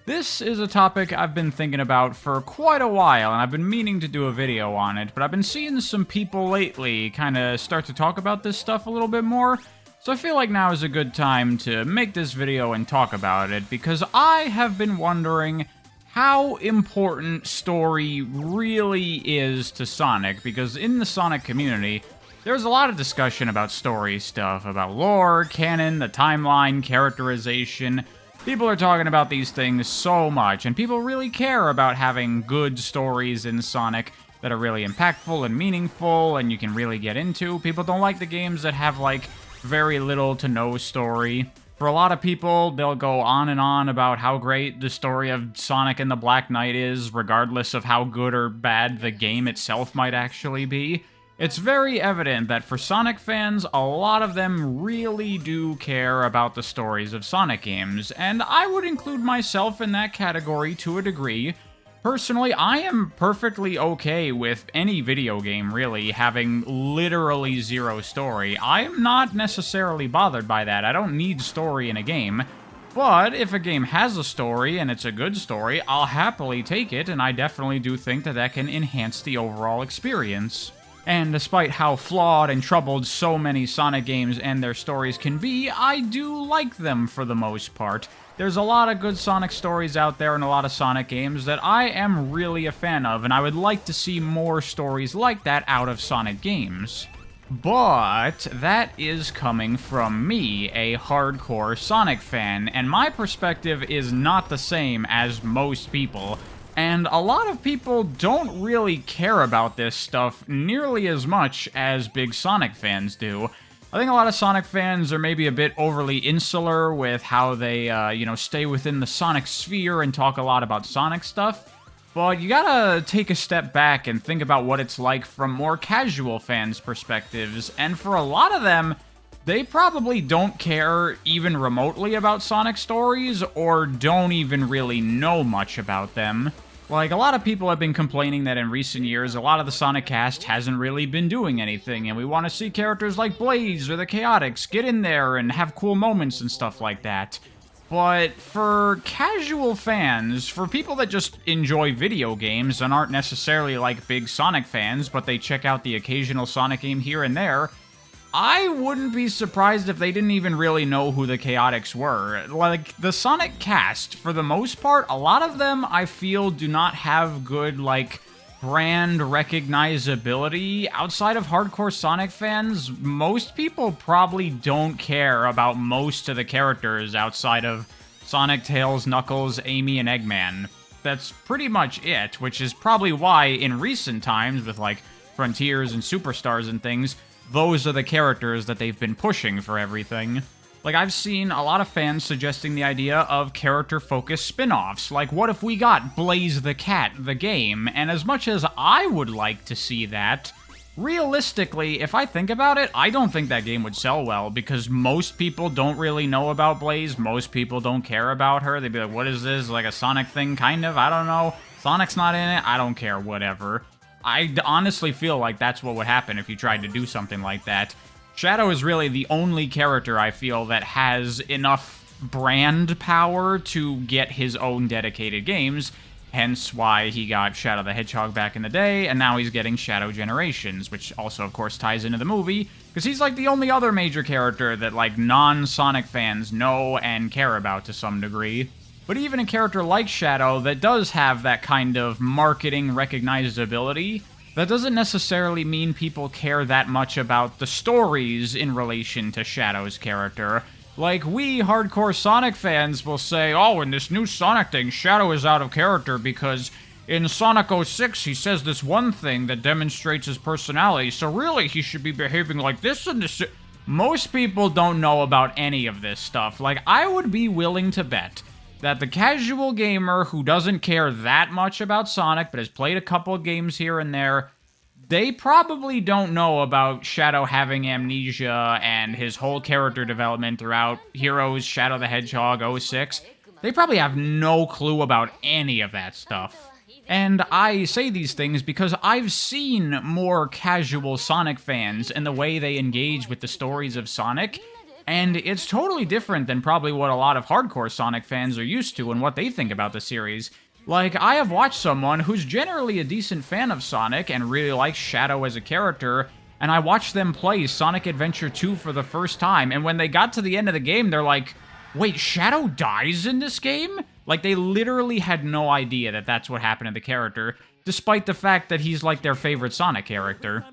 This is a topic I've been thinking about for quite a while, and I've been meaning to do a video on it, but I've been seeing some people lately kind of start to talk about this stuff a little bit more, so I feel like now is a good time to make this video and talk about it, because I have been wondering how important story really is to Sonic, because in the Sonic community, there's a lot of discussion about story stuff, about lore, canon, the timeline, characterization. People are talking about these things so much, and people really care about having good stories in Sonic that are really impactful and meaningful, and you can really get into. People don't like the games that have, like, very little to no story. For a lot of people, they'll go on and on about how great the story of Sonic and the Black Knight is, regardless of how good or bad the game itself might actually be. It's very evident that for Sonic fans, a lot of them really do care about the stories of Sonic games, and I would include myself in that category to a degree. Personally, I am perfectly okay with any video game, really, having literally zero story. I am not necessarily bothered by that. I don't need story in a game. But if a game has a story, and it's a good story, I'll happily take it, and I definitely do think that that can enhance the overall experience. And despite how flawed and troubled so many Sonic games and their stories can be, I do like them for the most part. There's a lot of good Sonic stories out there and a lot of Sonic games that I am really a fan of, and I would like to see more stories like that out of Sonic games. But that is coming from me, a hardcore Sonic fan, and my perspective is not the same as most people. And a lot of people don't really care about this stuff nearly as much as big Sonic fans do. I think a lot of Sonic fans are maybe a bit overly insular with how they, stay within the Sonic sphere and talk a lot about Sonic stuff. But you gotta take a step back and think about what it's like from more casual fans' perspectives, and for a lot of them, they probably don't care even remotely about Sonic stories, or don't even really know much about them. Like, a lot of people have been complaining that in recent years, a lot of the Sonic cast hasn't really been doing anything, and we want to see characters like Blaze or the Chaotix get in there and have cool moments and stuff like that. But for casual fans, for people that just enjoy video games and aren't necessarily like big Sonic fans, but they check out the occasional Sonic game here and there, I wouldn't be surprised if they didn't even really know who the Chaotix were. Like, the Sonic cast, for the most part, a lot of them, I feel, do not have good, brand recognizability. Outside of hardcore Sonic fans, most people probably don't care about most of the characters outside of Sonic, Tails, Knuckles, Amy, and Eggman. That's pretty much it, which is probably why, in recent times, with, Frontiers and Superstars and things, those are the characters that they've been pushing for everything. Like, I've seen a lot of fans suggesting the idea of character-focused spin-offs, like what if we got Blaze the Cat, the game, and as much as I would like to see that, realistically, if I think about it, I don't think that game would sell well, because most people don't really know about Blaze, most people don't care about her, they'd be like, what is this, like a Sonic thing, kind of? I don't know. Sonic's not in it, I don't care, whatever. I honestly feel like that's what would happen if you tried to do something like that. Shadow is really the only character I feel that has enough brand power to get his own dedicated games, hence why he got Shadow the Hedgehog back in the day, and now he's getting Shadow Generations, which also, of course, ties into the movie, because he's like the only other major character that, non-Sonic fans know and care about to some degree. But even a character like Shadow that does have that kind of marketing recognizability, that doesn't necessarily mean people care that much about the stories in relation to Shadow's character. Like, we hardcore Sonic fans will say, oh, in this new Sonic thing, Shadow is out of character because in Sonic 06 he says this one thing that demonstrates his personality, so really he should be behaving like this in this... Most people don't know about any of this stuff. Like, I would be willing to bet that the casual gamer who doesn't care that much about Sonic, but has played a couple of games here and there, they probably don't know about Shadow having amnesia and his whole character development throughout Heroes, Shadow the Hedgehog, 06. They probably have no clue about any of that stuff. And I say these things because I've seen more casual Sonic fans and the way they engage with the stories of Sonic, And it's totally different than probably what a lot of hardcore Sonic fans are used to and what they think about the series. Like, I have watched someone who's generally a decent fan of Sonic and really likes Shadow as a character, and I watched them play Sonic Adventure 2 for the first time, and when they got to the end of the game, they're like, wait, Shadow dies in this game? Like, they literally had no idea that that's what happened to the character, despite the fact that he's like their favorite Sonic character.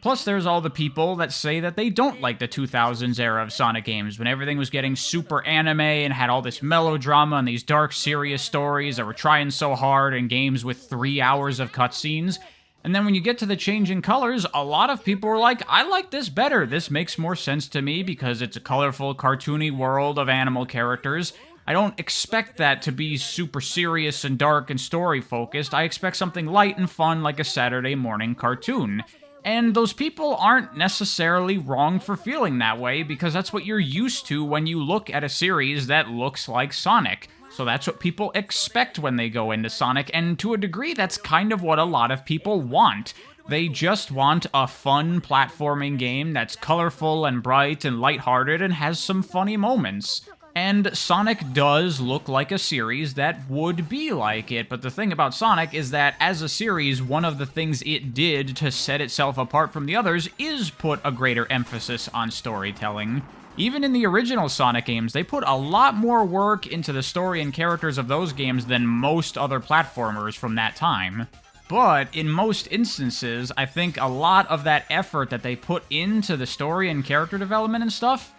Plus, there's all the people that say that they don't like the 2000s era of Sonic games, when everything was getting super anime and had all this melodrama and these dark, serious stories that were trying so hard in games with 3 hours of cutscenes. And then when you get to the change in colors, a lot of people were like, I like this better. This makes more sense to me because it's a colorful, cartoony world of animal characters. I don't expect that to be super serious and dark and story-focused. I expect something light and fun like a Saturday morning cartoon. And those people aren't necessarily wrong for feeling that way, because that's what you're used to when you look at a series that looks like Sonic. So that's what people expect when they go into Sonic, and to a degree, that's kind of what a lot of people want. They just want a fun platforming game that's colorful and bright and lighthearted and has some funny moments. And Sonic does look like a series that would be like it, but the thing about Sonic is that as a series, one of the things it did to set itself apart from the others is put a greater emphasis on storytelling. Even in the original Sonic games, they put a lot more work into the story and characters of those games than most other platformers from that time. But in most instances, I think a lot of that effort that they put into the story and character development and stuff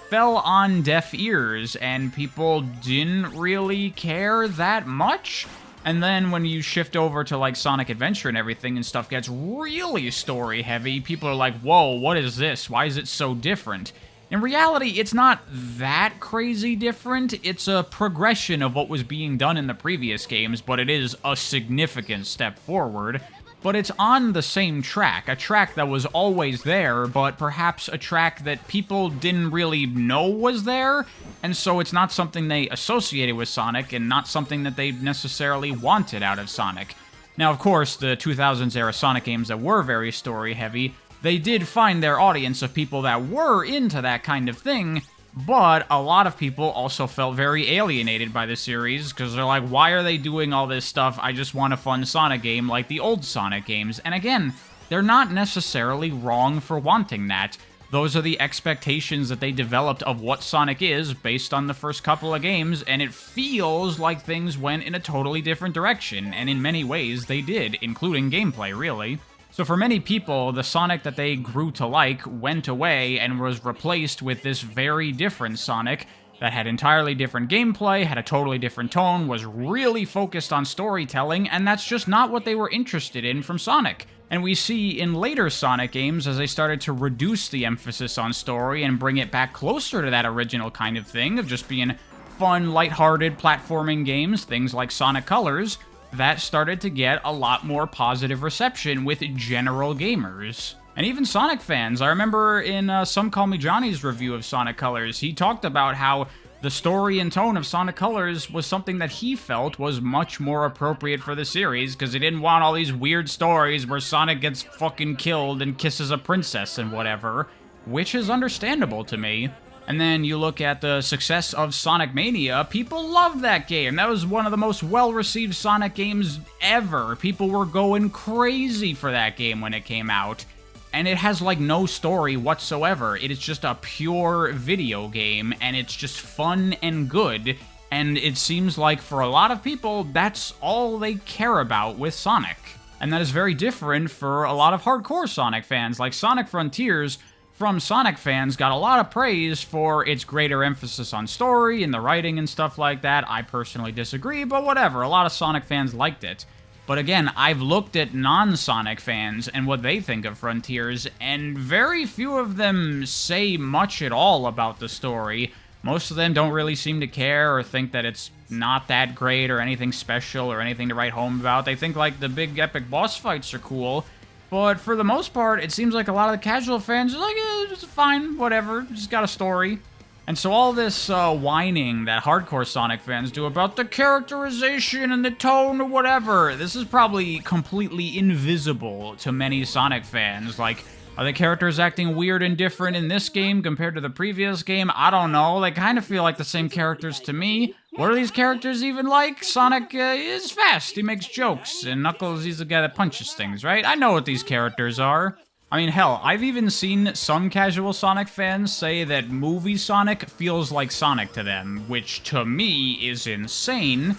fell on deaf ears, and people didn't really care that much. And then when you shift over to like Sonic Adventure and everything and stuff gets really story heavy, people are like, whoa, what is this? Why is it so different? In reality, it's not that crazy different. It's a progression of what was being done in the previous games, but it is a significant step forward. But it's on the same track, a track that was always there, but perhaps a track that people didn't really know was there, and so it's not something they associated with Sonic, and not something that they necessarily wanted out of Sonic. Now, of course, the 2000s era Sonic games that were very story-heavy, they did find their audience of people that were into that kind of thing, but a lot of people also felt very alienated by the series, because they're like, why are they doing all this stuff? I just want a fun Sonic game like the old Sonic games. And again, they're not necessarily wrong for wanting that. Those are the expectations that they developed of what Sonic is based on the first couple of games, and it feels like things went in a totally different direction, and in many ways they did, including gameplay, really. So for many people, the Sonic that they grew to like went away and was replaced with this very different Sonic that had entirely different gameplay, had a totally different tone, was really focused on storytelling, and that's just not what they were interested in from Sonic. And we see in later Sonic games, as they started to reduce the emphasis on story and bring it back closer to that original kind of thing of just being fun, lighthearted platforming games, things like Sonic Colors, that started to get a lot more positive reception with general gamers. And even Sonic fans. I remember in Some Call Me Johnny's review of Sonic Colors, he talked about how the story and tone of Sonic Colors was something that he felt was much more appropriate for the series, because he didn't want all these weird stories where Sonic gets fucking killed and kisses a princess and whatever, which is understandable to me. And then you look at the success of Sonic Mania, people loved that game. That was one of the most well-received Sonic games ever. People were going crazy for that game when it came out. And it has, like, no story whatsoever. It is just a pure video game, and it's just fun and good. And it seems like for a lot of people, that's all they care about with Sonic. And that is very different for a lot of hardcore Sonic fans. Like, Sonic Frontiers, from Sonic fans, got a lot of praise for its greater emphasis on story and the writing and stuff like that. I personally disagree, but whatever. A lot of Sonic fans liked it. But again, I've looked at non-Sonic fans and what they think of Frontiers, and very few of them say much at all about the story. Most of them don't really seem to care or think that it's not that great or anything special or anything to write home about. They think, like, the big epic boss fights are cool. But for the most part, it seems like a lot of the casual fans are like, it's fine, whatever, just got a story. And so all this whining that hardcore Sonic fans do about the characterization and the tone or whatever, this is probably completely invisible to many Sonic fans. Like, Are the characters acting weird and different in this game compared to the previous game? I don't know. They kind of feel like the same characters to me. What are these characters even like? Sonic is fast. He makes jokes. And Knuckles, he's the guy that punches things, right? I know what these characters are. I mean, hell, I've even seen some casual Sonic fans say that movie Sonic feels like Sonic to them, which to me is insane.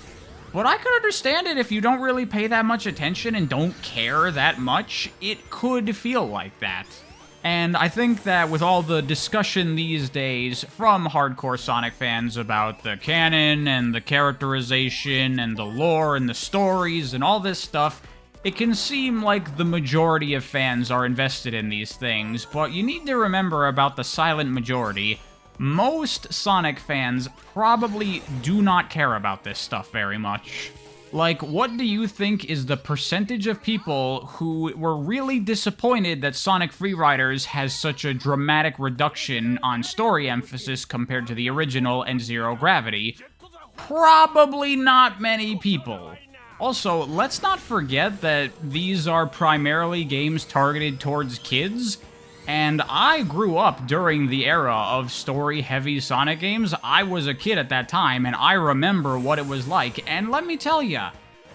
But I could understand it if you don't really pay that much attention and don't care that much. It could feel like that. And I think that with all the discussion these days from hardcore Sonic fans about the canon and the characterization and the lore and the stories and all this stuff, it can seem like the majority of fans are invested in these things, but you need to remember about the silent majority. Most Sonic fans probably do not care about this stuff very much. Like, what do you think is the percentage of people who were really disappointed that Sonic Freeriders has such a dramatic reduction on story emphasis compared to the original and Zero Gravity? Probably not many people. Also, let's not forget that these are primarily games targeted towards kids. And I grew up during the era of story-heavy Sonic games. I was a kid at that time, and I remember what it was like. And let me tell ya,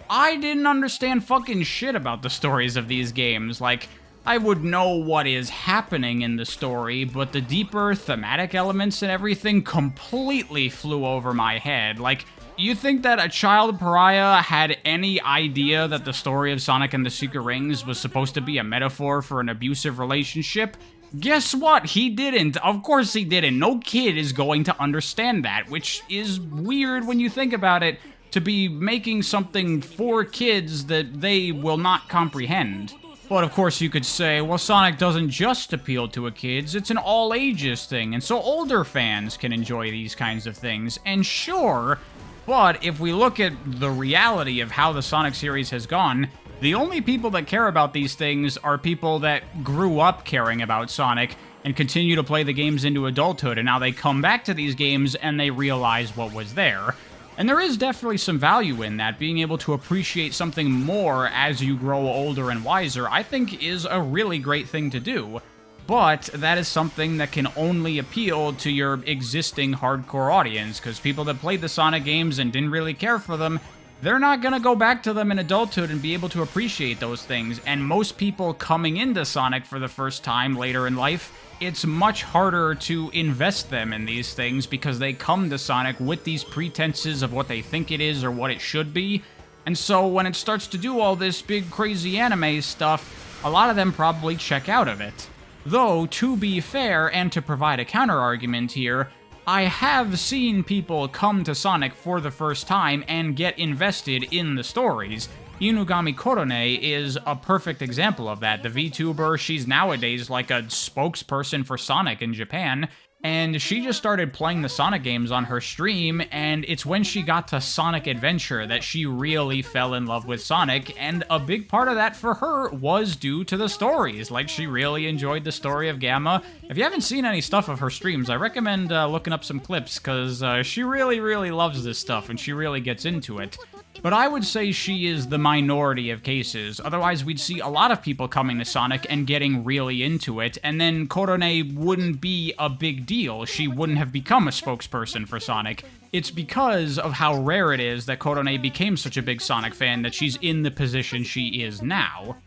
I didn't understand fucking shit about the stories of these games. Like, I would know what is happening in the story, but the deeper thematic elements and everything completely flew over my head. Like, you think that a child pariah had any idea that the story of Sonic and the Secret Rings was supposed to be a metaphor for an abusive relationship? Guess what? He didn't. Of course he didn't. No kid is going to understand that, which is weird when you think about it, to be making something for kids that they will not comprehend. But of course you could say, well, Sonic doesn't just appeal to kids, it's an all-ages thing, and so older fans can enjoy these kinds of things. And sure, but if we look at the reality of how the Sonic series has gone, the only people that care about these things are people that grew up caring about Sonic and continue to play the games into adulthood, and now they come back to these games and they realize what was there. And there is definitely some value in that. Being able to appreciate something more as you grow older and wiser, I think is a really great thing to do. But that is something that can only appeal to your existing hardcore audience, because people that played the Sonic games and didn't really care for them, they're not gonna go back to them in adulthood and be able to appreciate those things. And most people coming into Sonic for the first time later in life, it's much harder to invest them in these things because they come to Sonic with these pretenses of what they think it is or what it should be. And so when it starts to do all this big crazy anime stuff, a lot of them probably check out of it. Though, to be fair, and to provide a counter-argument here, I have seen people come to Sonic for the first time and get invested in the stories. Inugami Korone is a perfect example of that. The VTuber, she's nowadays like a spokesperson for Sonic in Japan, and she just started playing the Sonic games on her stream, and it's when she got to Sonic Adventure that she really fell in love with Sonic, and a big part of that for her was due to the stories. Like, she really enjoyed the story of Gamma. If you haven't seen any stuff of her streams, I recommend looking up some clips, because she really, really loves this stuff, and she really gets into it. But I would say she is the minority of cases. Otherwise, we'd see a lot of people coming to Sonic and getting really into it, and then Korone wouldn't be a big deal. She wouldn't have become a spokesperson for Sonic. It's because of how rare it is that Korone became such a big Sonic fan that she's in the position she is now.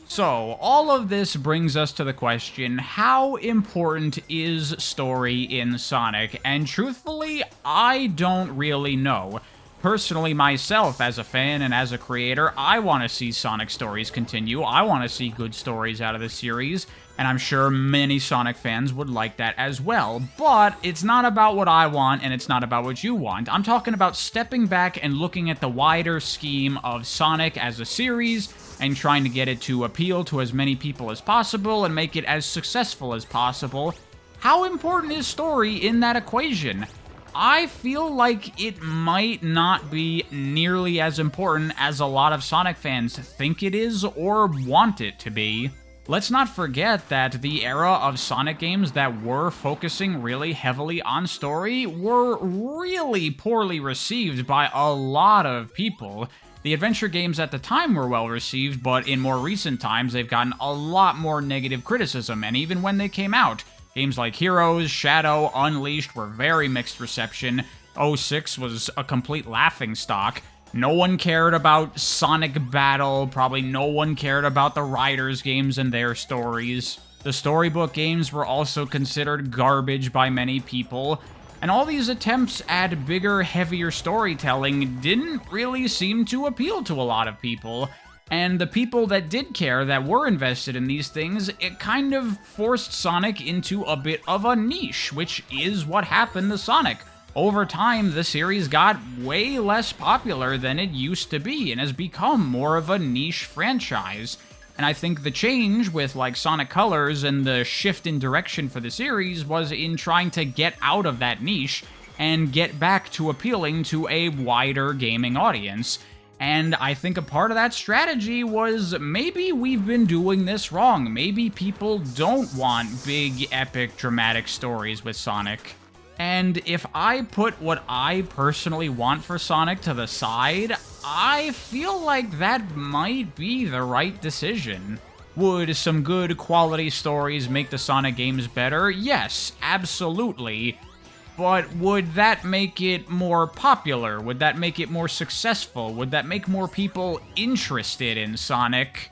So, all of this brings us to the question, how important is story in Sonic? And truthfully, I don't really know. Personally, myself, as a fan and as a creator, I want to see Sonic stories continue. I want to see good stories out of the series, and I'm sure many Sonic fans would like that as well. But it's not about what I want, and it's not about what you want. I'm talking about stepping back and looking at the wider scheme of Sonic as a series, and trying to get it to appeal to as many people as possible, and make it as successful as possible. How important is story in that equation? I feel like it might not be nearly as important as a lot of Sonic fans think it is or want it to be. Let's not forget that the era of Sonic games that were focusing really heavily on story were really poorly received by a lot of people. The adventure games at the time were well received, but in more recent times, they've gotten a lot more negative criticism, and even when they came out, games like Heroes, Shadow, Unleashed were very mixed reception. 06 was a complete laughingstock. No one cared about Sonic Battle, probably no one cared about the Riders games and their stories. The storybook games were also considered garbage by many people, and all these attempts at bigger, heavier storytelling didn't really seem to appeal to a lot of people. And the people that did care, that were invested in these things, it kind of forced Sonic into a bit of a niche, which is what happened to Sonic. Over time, the series got way less popular than it used to be and has become more of a niche franchise. And I think the change with like Sonic Colors and the shift in direction for the series was in trying to get out of that niche and get back to appealing to a wider gaming audience. And I think a part of that strategy was maybe we've been doing this wrong. Maybe people don't want big, epic, dramatic stories with Sonic. And if I put what I personally want for Sonic to the side, I feel like that might be the right decision. Would some good quality stories make the Sonic games better? Yes, absolutely. But would that make it more popular? Would that make it more successful? Would that make more people interested in Sonic?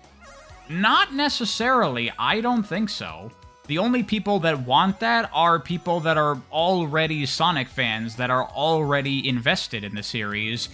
Not necessarily. I don't think so. The only people that want that are people that are already Sonic fans, that are already invested in the series.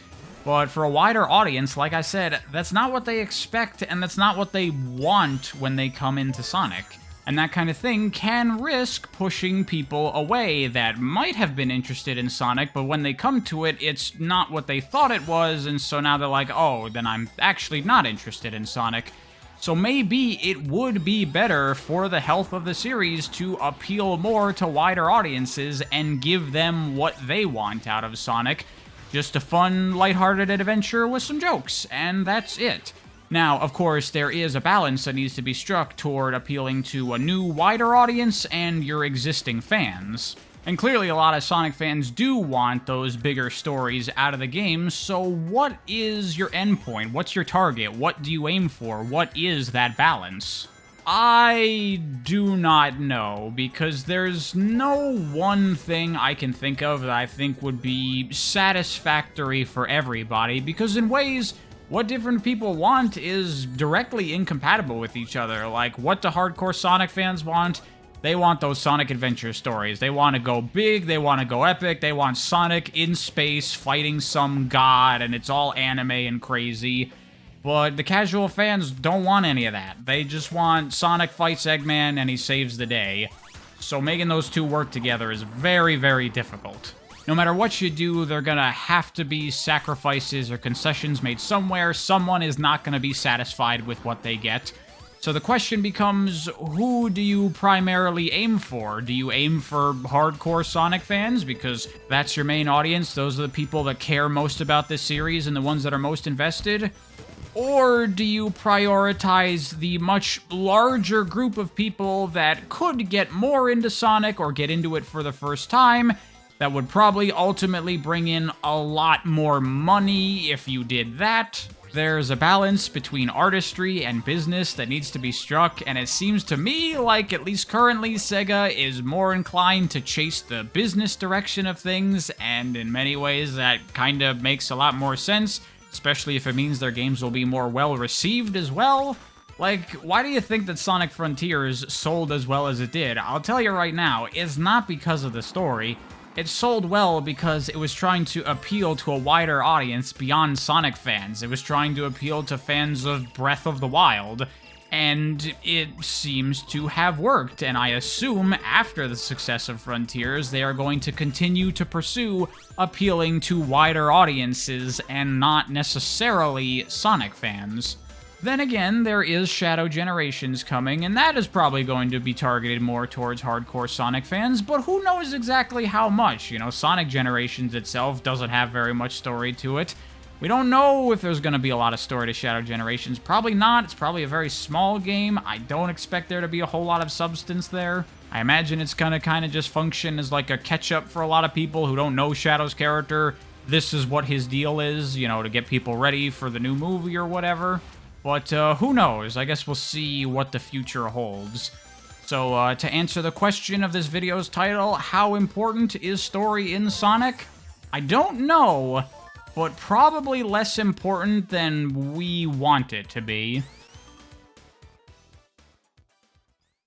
But for a wider audience, like I said, that's not what they expect, and that's not what they want when they come into Sonic. And that kind of thing can risk pushing people away that might have been interested in Sonic, but when they come to it, it's not what they thought it was, and so now they're like, oh, then I'm actually not interested in Sonic. So maybe it would be better for the health of the series to appeal more to wider audiences and give them what they want out of Sonic. Just a fun, lighthearted adventure with some jokes, and that's it. Now, of course, there is a balance that needs to be struck toward appealing to a new, wider audience and your existing fans. And clearly a lot of Sonic fans do want those bigger stories out of the game, so what is your endpoint? What's your target? What do you aim for? What is that balance? I do not know, because there's no one thing I can think of that I think would be satisfactory for everybody, because in ways, what different people want is directly incompatible with each other. Like, what do hardcore Sonic fans want? They want those Sonic adventure stories. They want to go big, they want to go epic, they want Sonic in space fighting some god, and it's all anime and crazy. But the casual fans don't want any of that. They just want Sonic fights Eggman and he saves the day. So making those two work together is very, very difficult. No matter what you do, there are gonna have to be sacrifices or concessions made somewhere. Someone is not gonna be satisfied with what they get. So the question becomes, who do you primarily aim for? Do you aim for hardcore Sonic fans because that's your main audience? Those are the people that care most about this series and the ones that are most invested? Or do you prioritize the much larger group of people that could get more into Sonic or get into it for the first time, that would probably ultimately bring in a lot more money if you did that? There's a balance between artistry and business that needs to be struck, and it seems to me like, at least currently, Sega is more inclined to chase the business direction of things, and in many ways that kind of makes a lot more sense, especially if it means their games will be more well-received as well. Like, why do you think that Sonic Frontiers sold as well as it did? I'll tell you right now, it's not because of the story. It sold well because it was trying to appeal to a wider audience beyond Sonic fans. It was trying to appeal to fans of Breath of the Wild, and it seems to have worked, and I assume after the success of Frontiers, they are going to continue to pursue appealing to wider audiences and not necessarily Sonic fans. Then again, there is Shadow Generations coming, and that is probably going to be targeted more towards hardcore Sonic fans, but who knows exactly how much? You know, Sonic Generations itself doesn't have very much story to it. We don't know if there's going to be a lot of story to Shadow Generations. Probably not. It's probably a very small game. I don't expect there to be a whole lot of substance there. I imagine it's going to kind of just function as like a catch-up for a lot of people who don't know Shadow's character. this is what his deal is, you know, to get people ready for the new movie or whatever. But who knows? I guess we'll see what the future holds. So to answer the question of this video's title, how important is story in Sonic? I don't know, but probably less important than we want it to be.